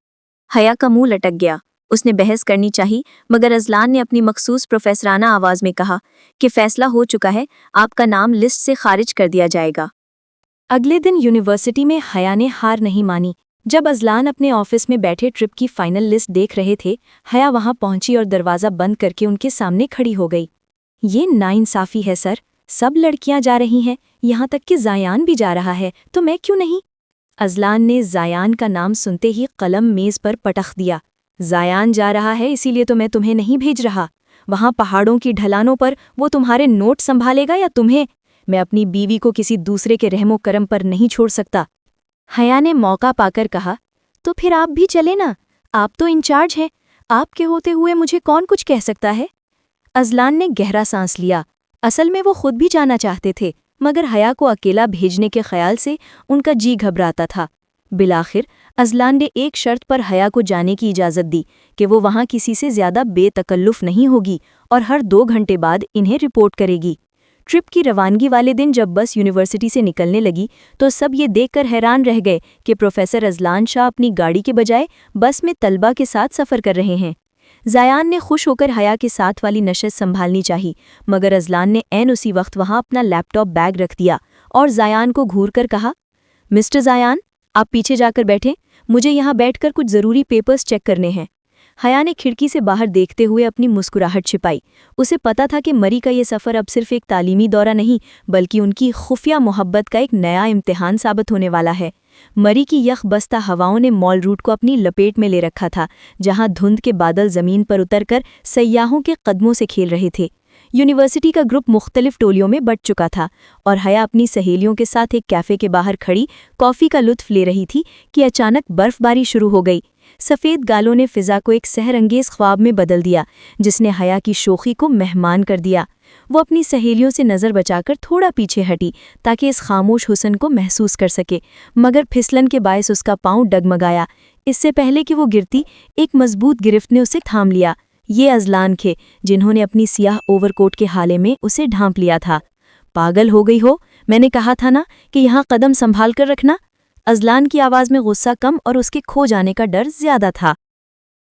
حیا کا منہ لٹک گیا، اس نے بحث کرنی چاہی، مگر اذلان نے اپنی مخصوص پروفیسرانہ آواز میں کہا کہ فیصلہ ہو چکا ہے، آپ کا نام لسٹ سے خارج کر دیا جائے گا۔ اگلے دن یونیورسٹی میں حیا نے ہار نہیں مانی۔ جب اذلان اپنے آفس میں بیٹھے ٹرپ کی فائنل لسٹ دیکھ رہے تھے، حیا وہاں پہنچی اور دروازہ بند کر کے ان کے سامنے کھڑی ہو گئی۔ یہ ناانصافی ہے سر، سب لڑکیاں جا رہی ہیں، یہاں تک کہ زایان بھی جا رہا ہے، تو میں کیوں نہیں؟ اذلان نے زایان کا نام سنتے ہی قلم میز پر پٹخ دیا۔ زایان جا رہا ہے اسی لیے تو میں تمہیں نہیں بھیج رہا، وہاں پہاڑوں کی ڈھلانوں پر وہ تمہارے نوٹ سنبھالے گا یا تمہیں؟ میں اپنی بیوی کو کسی دوسرے کے رحم و کرم پر نہیں چھوڑ سکتا۔ حیا نے موقع پا کر کہا، تو پھر آپ بھی چلے نا، آپ تو انچارج ہیں، آپ کے ہوتے ہوئے مجھے کون کچھ کہہ سکتا ہے؟ اذلان نے گہرا سانس لیا، اصل میں وہ خود بھی جانا چاہتے تھے، مگر حیا کو اکیلا بھیجنے کے خیال سے ان کا جی گھبراتا تھا۔ بالآخر اذلان نے ایک شرط پر حیا کو جانے کی اجازت دی کہ وہ وہاں کسی سے زیادہ بے تکلف نہیں ہوگی اور ہر 2 گھنٹے بعد انہیں رپورٹ کرے گی۔ ٹرپ کی روانگی والے دن جب بس یونیورسٹی سے نکلنے لگی تو سب یہ دیکھ کر حیران رہ گئے کہ پروفیسر اذلان شاہ اپنی گاڑی کے بجائے بس میں طلبہ کے ساتھ سفر کر رہے ہیں۔ زایان نے خوش ہو کر حیا کے ساتھ والی نشست سنبھالنی چاہی، مگر اذلان نے عین اسی وقت وہاں اپنا لیپ ٹاپ بیگ رکھ دیا اور زایان کو گھور کر کہا، مسٹر زایان، آپ پیچھے جا کر بیٹھیں، مجھے یہاں بیٹھ کر کچھ ضروری پیپرز چیک کرنے ہیں۔ حیا نے کھڑکی سے باہر دیکھتے ہوئے اپنی مسکراہٹ چھپائی۔ اسے پتا تھا کہ مری کا یہ سفر اب صرف ایک تعلیمی دورہ نہیں بلکہ ان کی خفیہ محبت کا ایک نیا امتحان ثابت ہونے والا ہے۔ مری کی یخ بستہ ہواؤں نے مال روٹ کو اپنی لپیٹ میں لے رکھا تھا، جہاں دھند کے بادل زمین پر اتر کر سیاحوں کے قدموں سے کھیل رہے تھے۔ یونیورسٹی کا گروپ مختلف ٹولیوں میں بٹ چکا تھا اور حیا اپنی سہیلیوں کے ساتھ ایک کیفے کے باہر کھڑی کافی کا لطف لے رہی تھی کہ اچانک برف باری شروع ہو گئی۔ سفید گالوں نے فضا کو ایک سحر انگیز خواب میں بدل دیا جس نے حیا کی شوخی کو مہمان کر دیا۔ وہ اپنی سہیلیوں سے نظر بچا کر تھوڑا پیچھے ہٹی تاکہ اس خاموش حسن کو محسوس کر سکے، مگر پھسلن کے باعث اس کا پاؤں ڈگمگایا۔ اس سے پہلے کہ وہ گرتی، ایک مضبوط گرفت نے اسے تھام لیا۔ یہ اذلان تھے جنہوں نے اپنی سیاہ اوور کوٹ کے حالے میں اسے ڈھانپ لیا تھا۔ پاگل ہو گئی ہو، میں نے کہا تھا نا کہ یہاں قدم سنبھال کر رکھنا۔ اذلان کی آواز میں غصہ کم اور اس کے کھو جانے کا ڈر زیادہ تھا۔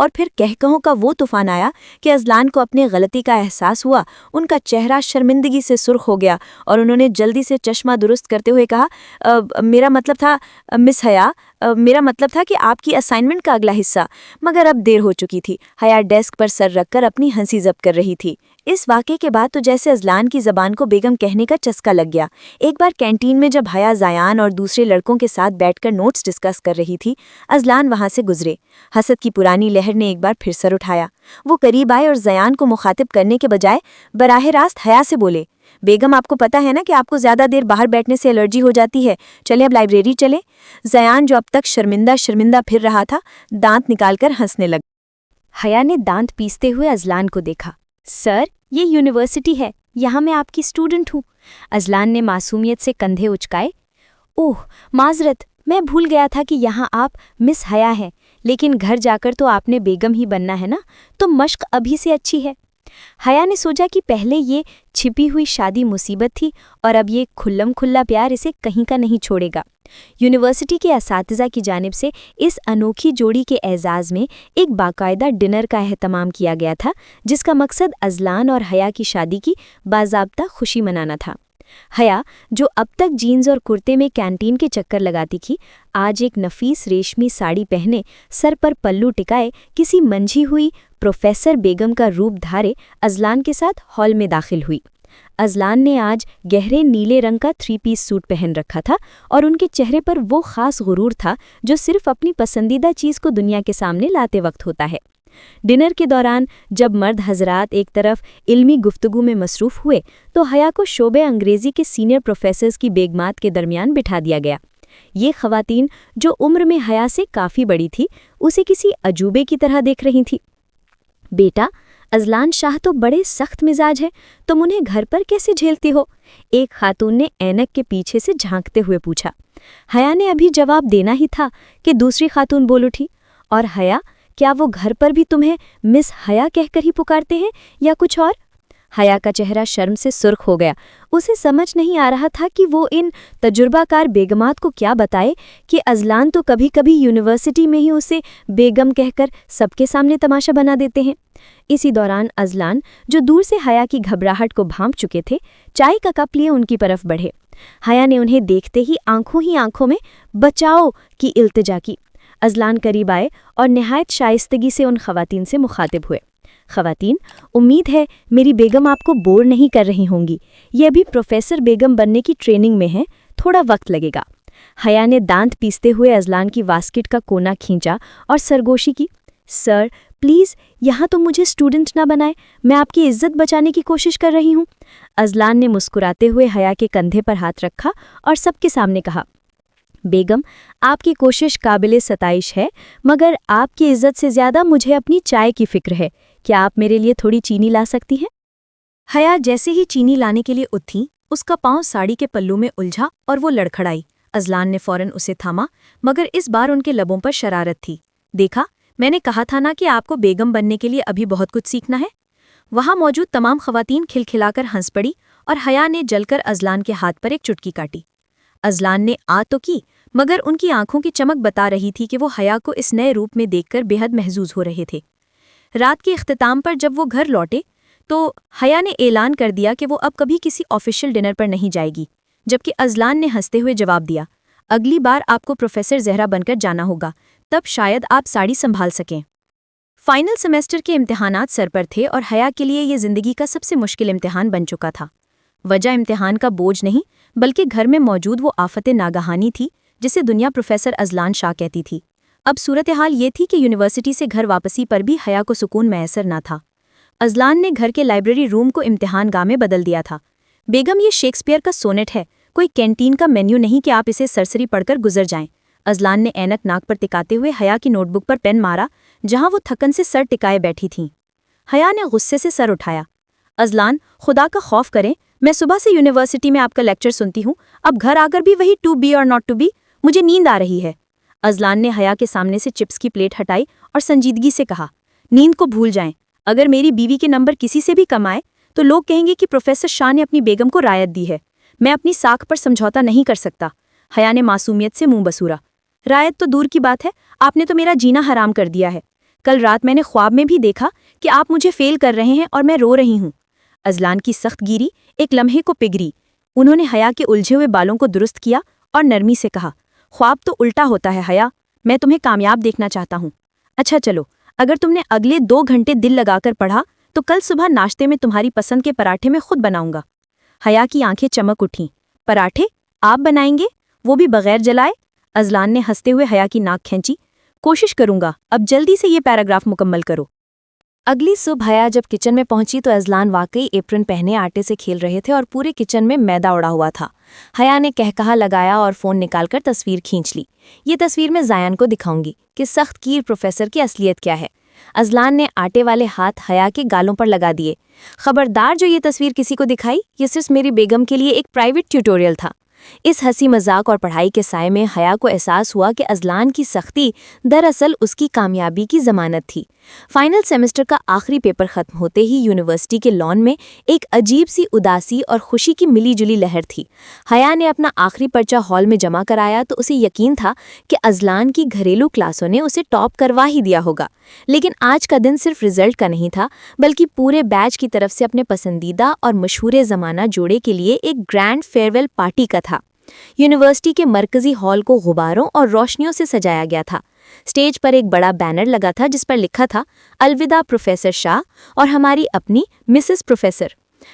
اور پھر کہکہوں کا وہ طوفان آیا کہ ازلان کو اپنے غلطی کا احساس ہوا۔ ان کا چہرہ شرمندگی سے سرخ ہو گیا اور انہوں نے جلدی سے چشمہ درست کرتے ہوئے کہا، میرا مطلب تھا مس حیا، میرا مطلب تھا کہ آپ کی اسائنمنٹ کا اگلا حصہ۔ مگر اب دیر ہو چکی تھی۔ حیا ڈیسک پر سر رکھ کر اپنی ہنسی ضبط کر رہی تھی۔ اس واقعے کے بعد تو جیسے ازلان کی زبان کو بیگم کہنے کا چسکا لگ گیا۔ ایک بار کینٹین میں جب حیا زیان اور دوسرے لڑکوں کے ساتھ بیٹھ کر نوٹس ڈسکس کر رہی تھی، ازلان وہاں سے گزرے۔ حسد کی پرانی لہر نے ایک بار پھر سر اٹھایا۔ وہ قریب آئے اور زیان کو مخاطب کرنے کے بجائے براہ راست حیا سے بولے، بیگم آپ کو پتا ہے نا کہ آپ کو زیادہ دیر باہر بیٹھنے سے الرجی ہو جاتی ہے، چلیں اب لائبریری چلیں۔ زیان جو اب تک شرمندہ پھر رہا تھا، دانت نکال کر ہنسنے لگا۔ حیا نے دانت پیستے ہوئے ازلان کو دیکھا۔ سر، یہ یونیورسٹی ہے، یہاں میں آپ کی اسٹوڈنٹ ہوں۔ ازلان نے معصومیت سے کندھے اچکائے۔ اوہ، معذرت، میں بھول گیا تھا کہ یہاں آپ مس حیا ہیں، لیکن گھر جا کر تو آپ نے بیگم ہی بننا ہے نا، تو مشق ابھی سے اچھی ہے۔ حیا نے سوچا کہ پہلے یہ چھپی ہوئی شادی مصیبت تھی اور اب یہ کھلم کھلا پیار اسے کہیں کا نہیں چھوڑے گا۔ یونیورسٹی کے اساتذہ کی جانب سے اس انوکھی جوڑی کے اعزاز میں ایک باقاعدہ ڈنر کا اہتمام کیا گیا تھا، جس کا مقصد ازلان اور حیا کی شادی کی باضابطہ خوشی منانا تھا۔ حیا، جو اب تک جینز اور کرتے میں کینٹین کے چکر لگاتی تھی، آج ایک نفیس ریشمی ساڑی پہنے، سر پر پلو ٹکائے، کسی منجھی ہوئی پروفیسر بیگم کا روپ دھارے ازلان کے ساتھ ہال میں داخل ہوئی۔ ازلان نے آج گہرے نیلے رنگ کا 3 پیس سوٹ پہن رکھا تھا اور ان کے چہرے پر وہ خاص غرور تھا جو صرف اپنی پسندیدہ چیز کو دنیا کے سامنے لاتے وقت ہوتا ہے۔ ڈنر کے دوران جب مرد حضرات ایک طرف علمی گفتگو میں مصروف ہوئے تو حیا کو شعبہ انگریزی کے سینئر پروفیسرز کی بیگمات کے درمیان بٹھا دیا گیا۔ یہ خواتین، جو عمر میں حیا سے کافی بڑی تھی، اسے کسی عجوبے کی طرح دیکھ رہی تھی۔ بیٹا، ازلان شاہ تو بڑے سخت مزاج ہے، تم انہیں گھر پر کیسے جھیلتی ہو؟ ایک خاتون نے اینک کے پیچھے سے جھانکتے ہوئے پوچھا۔ حیا نے ابھی جواب دینا ہی تھا کہ دوسری خاتون بول اٹھی، اور حیا، کیا وہ گھر پر بھی تمہیں مس حیا کہہ کر ہی پکارتے ہیں یا کچھ اور؟ حیا کا چہرہ شرم سے سرخ ہو گیا۔ اسے سمجھ نہیں آ رہا تھا کہ وہ ان تجربہ کار بیگمات کو کیا بتائے کہ ازلان تو کبھی کبھی یونیورسٹی میں ہی اسے بیگم کہہ کر سب کے سامنے تماشا بنا دیتے ہیں۔ اسی دوران ازلان، جو دور سے حیا کی گھبراہٹ کو بھانپ چکے تھے، چائے کا کپ لیے ان کی طرف بڑھے۔ حیا نے انہیں دیکھتے ہی آنکھوں میں بچاؤ کی التجا کی۔ ازلان قریب آئے اور نہایت شائستگی سے ان خواتین سے مخاطب ہوئے۔ خواتین، امید ہے میری بیگم آپ کو بور نہیں کر رہی ہوں گی، یہ ابھی پروفیسر بیگم بننے کی ٹریننگ میں ہے، تھوڑا وقت لگے گا۔ حیا نے دانت پیستے ہوئے ازلان کی واسکٹ کا کونا کھینچا اور سرگوشی کی۔ سر، پلیز یہاں تو مجھے اسٹوڈنٹ نہ بنائے، میں آپ کی عزت بچانے کی کوشش کر رہی ہوں۔ ازلان نے مسکراتے ہوئے حیا کے کندھے پر ہاتھ رکھا اور سب کے سامنے کہا، بیگم، آپ کی کوشش قابل ستائش ہے، مگر آپ کی عزت سے زیادہ مجھے اپنی چائے کی فکر ہے۔ کیا آپ میرے لیے تھوڑی چینی لا سکتی ہیں؟ حیا جیسے ہی چینی لانے کے لیے اٹھی، اس کا پاؤں ساڑی کے پلو میں الجھا اور وہ لڑکھڑائی۔ ازلان نے فوراً اسے تھاما، مگر اس بار ان کے لبوں پر شرارت تھی۔ دیکھا، میں نے کہا تھا نا کہ آپ کو بیگم بننے کے لیے ابھی بہت کچھ سیکھنا ہے۔ وہاں موجود تمام خواتین کھلکھلا کر ہنس پڑی اور حیا نے جل کر ازلان کے ہاتھ پر ایک چٹکی کاٹی۔ ازلان نے تو کی، مگر ان کی آنکھوں کی چمک بتا رہی تھی کہ وہ حیا کو اس نئے روپ میں دیکھ کر بے حد محظوظ ہو رہے تھے۔ رات کے اختتام پر جب وہ گھر لوٹے تو حیا نے اعلان کر دیا کہ وہ اب کبھی کسی آفیشل ڈنر پر نہیں جائے گی، جبکہ ازلان نے ہنستے ہوئے جواب دیا، اگلی بار آپ کو پروفیسر زہرا بن کر جانا ہوگا، تب شاید آپ ساڑی سنبھال سکیں۔ فائنل سیمیسٹر کے امتحانات سر پر تھے اور حیا کے لیے یہ زندگی کا سب سے مشکل امتحان بن چکا تھا۔ وجہ امتحان کا بوجھ نہیں، بلکہ گھر میں موجود وہ آفت ناگہانی تھی جسے دنیا پروفیسر ازلان شاہ کہتی تھی۔ اب صورتحال یہ تھی کہ یونیورسٹی سے گھر واپسی پر بھی حیا کو سکون میسر نہ تھا۔ ازلان نے گھر کے لائبریری روم کو امتحان گاہ میں بدل دیا تھا۔ بیگم، یہ شیکسپیئر کا سونٹ ہے، کوئی کینٹین کا مینیو نہیں کہ آپ اسے سرسری پڑھ کر گزر جائیں۔ ازلان نے اینک ناک پر ٹکاتے ہوئے حیا کی نوٹ بک پر پین مارا، جہاں وہ تھکن سے سر ٹکائے بیٹھی تھیں۔ حیا نے غصے سے سر اٹھایا۔ ازلان، خدا کا خوف کریں، میں صبح سے یونیورسٹی میں آپ کا لیکچر سنتی ہوں، اب گھر آ کر بھی وہی ٹو بی اور ناٹ ٹو بی، مجھے نیند آ رہی ہے۔ ازلان نے حیا کے سامنے سے چپس کی پلیٹ ہٹائی اور سنجیدگی سے کہا، نیند کو بھول جائیں، اگر میری بیوی کے نمبر کسی سے بھی کم آئے تو لوگ کہیں گے کہ پروفیسر شاہ نے اپنی بیگم کو رعایت دی ہے، میں اپنی ساکھ پر سمجھوتا نہیں کر سکتا۔ حیا نے معصومیت سے منہ بسورا، رعایت تو دور کی بات ہے، آپ نے تو میرا جینا حرام کر دیا ہے۔ کل رات میں نے خواب میں بھی دیکھا کہ آپ مجھے فیل کر رہے ہیں اور میں رو رہی ہوں۔ ازلان کی سخت گیری ایک لمحے کو پگھری۔ انہوں نے حیا کے الجھے ہوئے بالوں کو درست کیا اور نرمی سے کہا، خواب تو الٹا ہوتا ہے حیا، میں تمہیں کامیاب دیکھنا چاہتا ہوں۔ اچھا چلو، اگر تم نے اگلے 2 گھنٹے دل لگا کر پڑھا تو کل صبح ناشتے میں تمہاری پسند کے پراٹھے میں خود بناؤں گا۔ حیا کی آنکھیں چمک اٹھیں۔ پراٹھے آپ بنائیں گے، وہ بھی بغیر جلائے؟ ازلان نے ہنستے ہوئے حیا کی ناک کھینچی۔ کوشش کروں گا، اب جلدی سے یہ پیراگراف مکمل کرو۔ اگلی صبح حیا جب کچن میں پہنچی تو ازلان واقعی ایپرن پہنے آٹے سے کھیل رہے تھے اور پورے کچن میں میدا اڑا ہوا تھا۔ حیا نے کہا لگایا اور فون نکال کر تصویر کھینچ لی۔ یہ تصویر میں زیان کو دکھاؤں گی کہ سخت گیر پروفیسر کی اصلیت کیا ہے۔ ازلان نے آٹے والے ہاتھ حیا کے گالوں پر لگا دیے۔ خبردار جو یہ تصویر کسی کو دکھائی، یہ صرف میری بیگم کے لیے ایک پرائیویٹ ٹیوٹوریل تھا۔ اس ہنسی مذاق اور پڑھائی کے سائے میں حیا کو احساس ہوا کہ ازلان کی سختی دراصل اس کی کامیابی کی ضمانت تھی۔ فائنل سیمسٹر کا آخری پیپر ختم ہوتے ہی یونیورسٹی کے لان میں ایک عجیب سی اداسی اور خوشی کی ملی جلی لہر تھی۔ حیا نے اپنا آخری پرچہ ہال میں جمع کرایا تو اسے یقین تھا کہ ازلان کی گھریلو کلاسوں نے اسے ٹاپ کروا ہی دیا ہوگا، لیکن آج کا دن صرف رزلٹ کا نہیں تھا بلکہ پورے بیچ کی طرف سے اپنے پسندیدہ اور مشہور زمانہ جوڑے کے لیے ایک گرینڈ فیئرویل پارٹی کا تھا۔ یونیورسٹی کے مرکزی ہال کو غباروں اور روشنیوں سے سجایا گیا تھا۔ سٹیج پر ایک بڑا بینر لگا تھا جس پر لکھا تھا، الوداع پروفیسر شاہ اور ہماری اپنی مسز پروفیسر۔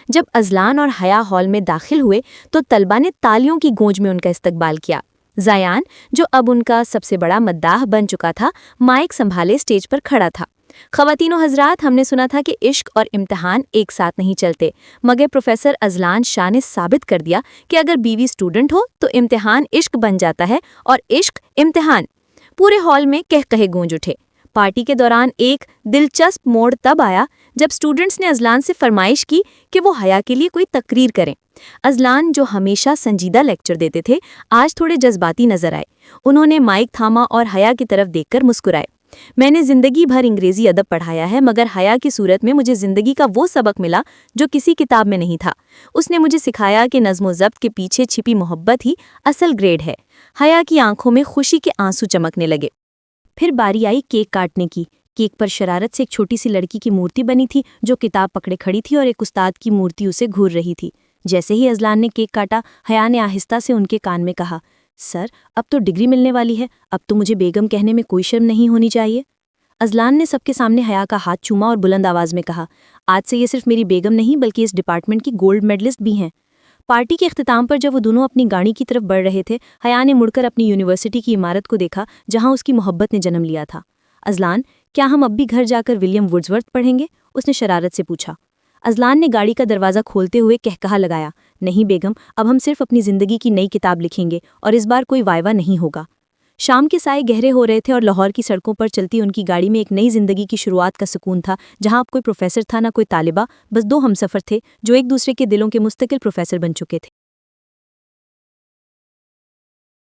جب ازلان اور حیا ہال میں داخل ہوئے تو طلبہ نے تالیوں کی گونج میں ان کا استقبال کیا۔ زیان، جو اب ان کا سب سے بڑا مداح بن چکا تھا، مائک سنبھالے سٹیج پر کھڑا تھا۔ خواتین و حضرات، ہم نے سنا تھا کہ عشق اور امتحان ایک ساتھ نہیں چلتے، مگر پروفیسر ازلان شاہ نے ثابت کر دیا کہ اگر بیوی اسٹوڈنٹ ہو تو امتحان عشق بن جاتا ہے اور عشق امتحان۔ پورے ہال میں کہے گونج اٹھے۔ پارٹی کے دوران ایک دلچسپ موڑ تب آیا جب اسٹوڈنٹس نے ازلان سے فرمائش کی کہ وہ حیا کے لیے کوئی تقریر کریں۔ ازلان، جو ہمیشہ سنجیدہ لیکچر دیتے تھے، آج تھوڑے جذباتی نظر آئے۔ انہوں نے مائک تھاما اور حیا کی طرف دیکھ کر مسکرائے۔ میں نے زندگی بھر انگریزی ادب پڑھایا ہے، مگر حیا کی صورت میں مجھے زندگی کا وہ سبق ملا جو کسی کتاب میں نہیں تھا۔ اس نے مجھے سکھایا کہ نظم و ضبط کے پیچھے چھپی محبت ہی اصل گریڈ ہے۔ حیا کی آنکھوں میں خوشی کے آنسو چمکنے لگے۔ پھر باری آئی کیک کاٹنے کی۔ کیک پر شرارت سے ایک چھوٹی سی لڑکی کی مورتی بنی تھی جو کتاب پکڑے کھڑی تھی اور ایک استاد کی مورتی اسے گھور رہی تھی۔ جیسے ہی ازلان نے کیک کاٹا، حیا نے آہستہ سے ان کے کان میں کہا، سر، اب تو ڈگری ملنے والی ہے، اب تو مجھے بیگم کہنے میں کوئی شرم نہیں ہونی چاہیے۔ ازلان نے سب کے سامنے حیا کا ہاتھ چوما اور بلند آواز میں کہا، آج سے یہ صرف میری بیگم نہیں بلکہ اس ڈپارٹمنٹ کی گولڈ میڈلسٹ بھی ہیں۔ پارٹی کے اختتام پر جب وہ دونوں اپنی گاڑی کی طرف بڑھ رہے تھے، حیا نے مڑ کر اپنی یونیورسٹی کی عمارت کو دیکھا جہاں اس کی محبت نے جنم لیا تھا۔ ازلان، کیا ہم اب بھی گھر جا کر ولیم وڈزورتھ پڑھیں گے؟ اس نے شرارت سے پوچھا۔ ازلان نے گاڑی کا دروازہ کھولتے ہوئے کہا لگایا، نہیں بیگم، اب ہم صرف اپنی زندگی کی نئی کتاب لکھیں گے اور اس بار کوئی وائوا نہیں ہوگا۔ شام کے سائے گہرے ہو رہے تھے اور لاہور کی سڑکوں پر چلتی ان کی گاڑی میں ایک نئی زندگی کی شروعات کا سکون تھا، جہاں اب کوئی پروفیسر تھا نہ کوئی طالبہ، بس 2 ہمسفر تھے جو ایک دوسرے کے دلوں کے مستقل پروفیسر بن چکے تھے۔